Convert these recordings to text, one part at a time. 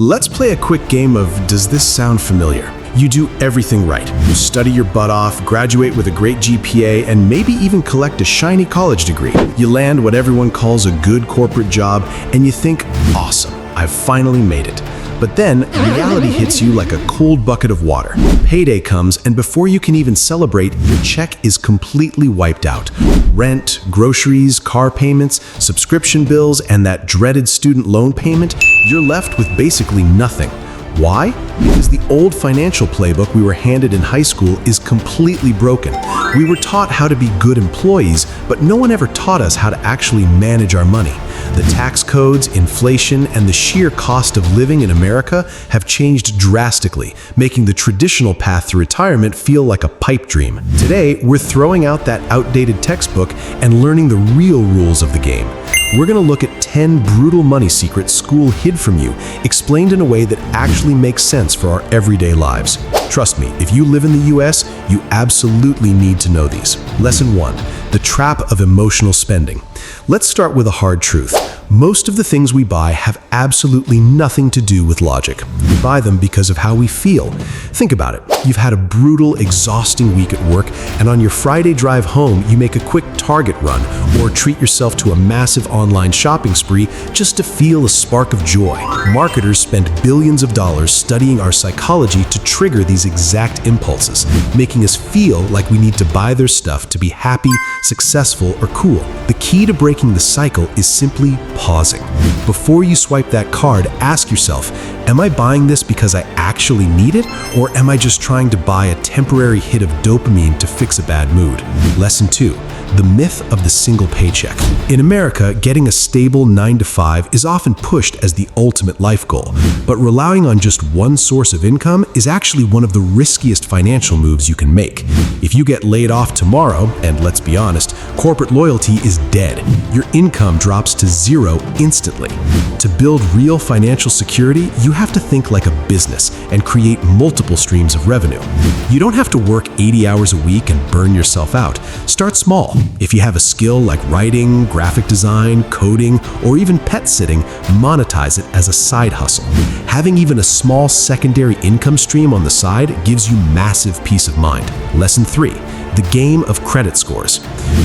Let's play a quick game of Does This Sound Familiar? You do everything right. You study your butt off, graduate with a great GPA, and maybe even collect a shiny college degree. You land what everyone calls a good corporate job, and you think, awesome, I've finally made it. But then, reality hits you like a cold bucket of water. Payday comes, and before you can even celebrate, your check is completely wiped out. Rent, groceries, car payments, subscription bills, and that dreaded student loan payment, you're left with basically nothing. Why? Because the old financial playbook we were handed in high school is completely broken. We were taught how to be good employees, but no one ever taught us how to actually manage our money. The tax codes, inflation, and the sheer cost of living in America have changed drastically, making the traditional path to retirement feel like a pipe dream. Today, we're throwing out that outdated textbook and learning the real rules of the game. We're going to look at 10 brutal money secrets school hid from you, explained in a way that actually makes sense for our everyday lives. Trust me, if you live in the US, you absolutely need to know these. Lesson 1. The trap of emotional spending. Let's start with a hard truth. Most of the things we buy have absolutely nothing to do with logic. We buy them because of how we feel. Think about it. You've had a brutal, exhausting week at work, and on your Friday drive home, you make a quick Target run or treat yourself to a massive online shopping spree just to feel a spark of joy. Marketers spend billions of dollars studying our psychology to trigger these exact impulses, making us feel like we need to buy their stuff to be happy, successful, or cool. The key to breaking the cycle is simply pausing. Before you swipe that card, ask yourself, am I buying this because I actually need it, or am I just trying to buy a temporary hit of dopamine to fix a bad mood? Lesson 2. The myth of the single paycheck. In America, getting a stable 9-to-5 is often pushed as the ultimate life goal, but relying on just one source of income is actually one of the riskiest financial moves you can make. If you get laid off tomorrow, and let's be honest, corporate loyalty is dead. Your income drops to zero instantly. To build real financial security, you have to think like a business and create multiple streams of revenue. You don't have to work 80 hours a week and burn yourself out. Start small. If you have a skill like writing, graphic design, coding, or even pet sitting, monetize it as a side hustle. Having even a small secondary income stream on the side gives you massive peace of mind. Lesson 3. The game of credit scores.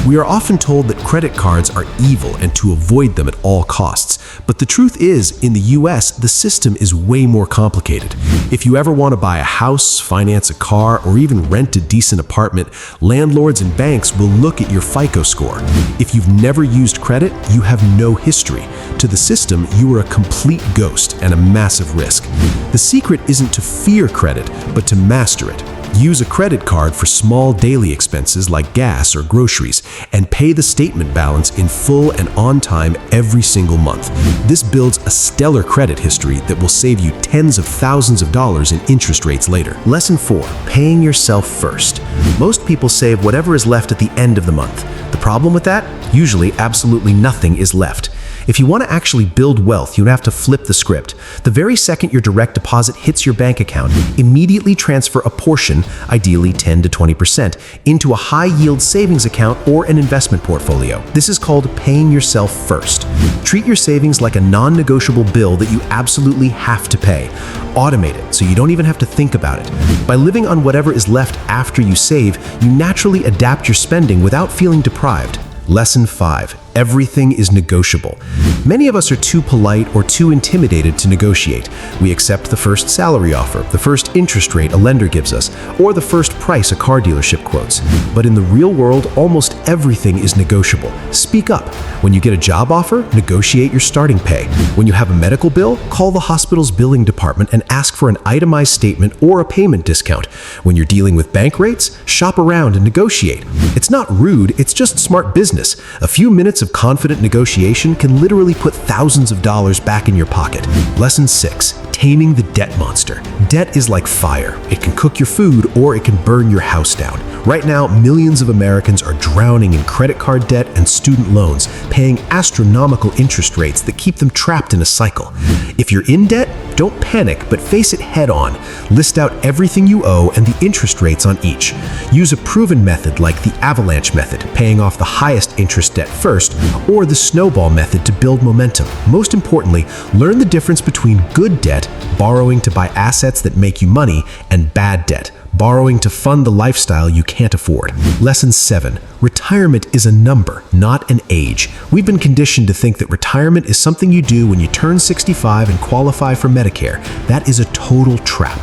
We are often told that credit cards are evil and to avoid them at all costs. But the truth is, in the US, the system is way more complicated. If you ever want to buy a house, finance a car, or even rent a decent apartment, landlords and banks will look at your FICO score. If you've never used credit, you have no history. To the system, you are a complete ghost and a massive risk. The secret isn't to fear credit, but to master it. Use a credit card for small daily expenses like gas or groceries, and pay the statement balance in full and on time every single month. This builds a stellar credit history that will save you tens of thousands of dollars in interest rates later. Lesson 4. Paying yourself first. Most people save whatever is left at the end of the month. The problem with that? Usually, absolutely nothing is left. If you want to actually build wealth, you have to flip the script. The very second your direct deposit hits your bank account, immediately transfer a portion, ideally 10 to 20%, into a high-yield savings account or an investment portfolio. This is called paying yourself first. Treat your savings like a non-negotiable bill that you absolutely have to pay. Automate it so you don't even have to think about it. By living on whatever is left after you save, you naturally adapt your spending without feeling deprived. Lesson 5. Everything is negotiable. Many of us are too polite or too intimidated to negotiate. We accept the first salary offer, the first interest rate a lender gives us, or the first price a car dealership quotes. But in the real world, almost everything is negotiable. Speak up. When you get a job offer, negotiate your starting pay. When you have a medical bill, call the hospital's billing department and ask for an itemized statement or a payment discount. When you're dealing with bank rates, shop around and negotiate. It's not rude, it's just smart business. A few minutes of confident negotiation can literally put thousands of dollars back in your pocket. Lesson 6. Taming the debt monster. Debt is like fire. It can cook your food or it can burn your house down. Right now, millions of Americans are drowning in credit card debt and student loans, paying astronomical interest rates that keep them trapped in a cycle. If you're in debt, Don't panic, but face it head on. List out everything you owe and the interest rates on each. Use a proven method like the avalanche method, paying off the highest interest debt first, or the snowball method to build momentum. Most importantly, learn the difference between good debt, borrowing to buy assets that make you money, and bad debt, borrowing to fund the lifestyle you can't afford. Lesson 7. Retirement is a number, not an age. We've been conditioned to think that retirement is something you do when you turn 65 and qualify for Medicare. That is a total trap.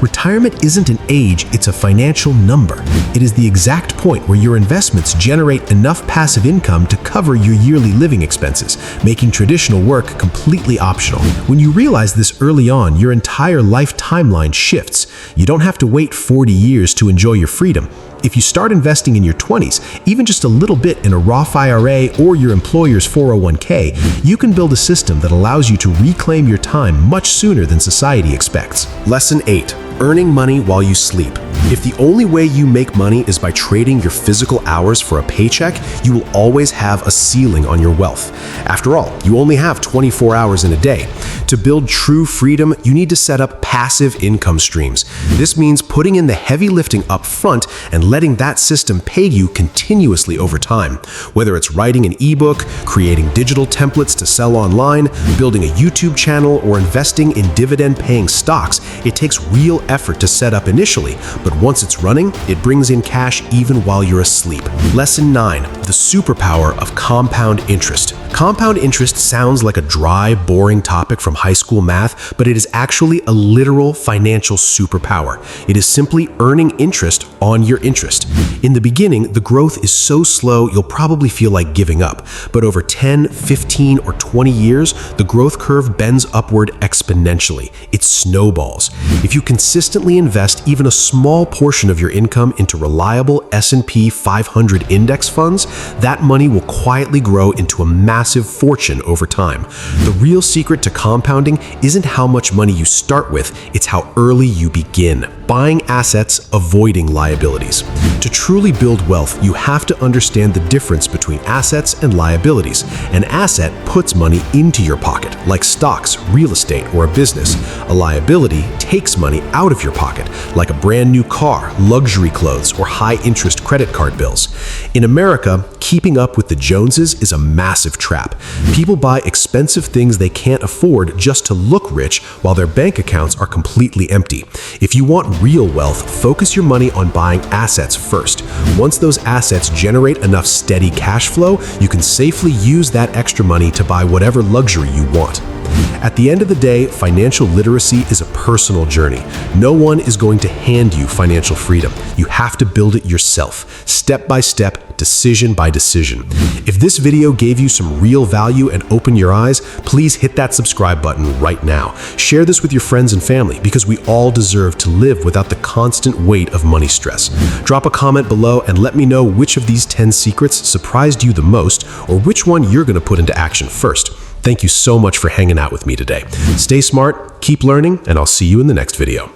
Retirement isn't an age, it's a financial number. It is the exact point where your investments generate enough passive income to cover your yearly living expenses, making traditional work completely optional. When you realize this early on, your entire life timeline shifts. You don't have to wait 40 years to enjoy your freedom. If you start investing in your 20s, even just a little bit in a Roth IRA or your employer's 401k, you can build a system that allows you to reclaim your time much sooner than society expects. Lesson 8. Earning money while you sleep. If the only way you make money is by trading your physical hours for a paycheck, you will always have a ceiling on your wealth. After all, you only have 24 hours in a day. To build true freedom, you need to set up passive income streams. This means putting in the heavy lifting up front and letting that system pay you continuously over time. Whether it's writing an ebook, creating digital templates to sell online, building a YouTube channel, or investing in dividend-paying stocks, it takes real effort to set up initially, but once it's running, it brings in cash even while you're asleep. Lesson 9. The superpower of compound interest. Compound interest sounds like a dry, boring topic from high school math, but it is actually a literal financial superpower. It is simply earning interest on your interest. In the beginning, the growth is so slow you'll probably feel like giving up, but over 10, 15, or 20 years, the growth curve bends upward exponentially. It snowballs. If you consistently invest even a small portion of your income into reliable S&P 500 index funds, that money will quietly grow into a massive fortune over time. The real secret to compounding isn't how much money you start with, it's how early you begin. Buying assets, avoiding liabilities. To truly build wealth, you have to understand the difference between assets and liabilities. An asset puts money into your pocket, like stocks, real estate, or a business. A liability takes money out of your pocket, like a brand new car, luxury clothes, or high-interest credit card bills. In America, keeping up with the Joneses is a massive trap. People buy expensive things they can't afford just to look rich while their bank accounts are completely empty. If you want real wealth, focus your money on buying assets first. Once those assets generate enough steady cash flow, you can safely use that extra money to buy whatever luxury you want. At the end of the day, financial literacy is a personal journey. No one is going to hand you financial freedom. You have to build it yourself, step by step, decision by decision. If this video gave you some real value and opened your eyes, please hit that subscribe button right now. Share this with your friends and family because we all deserve to live without the constant weight of money stress. Drop a comment below and let me know which of these 10 secrets surprised you the most or which one you're going to put into action first. Thank you so much for hanging out with me today. Stay smart, keep learning, and I'll see you in the next video.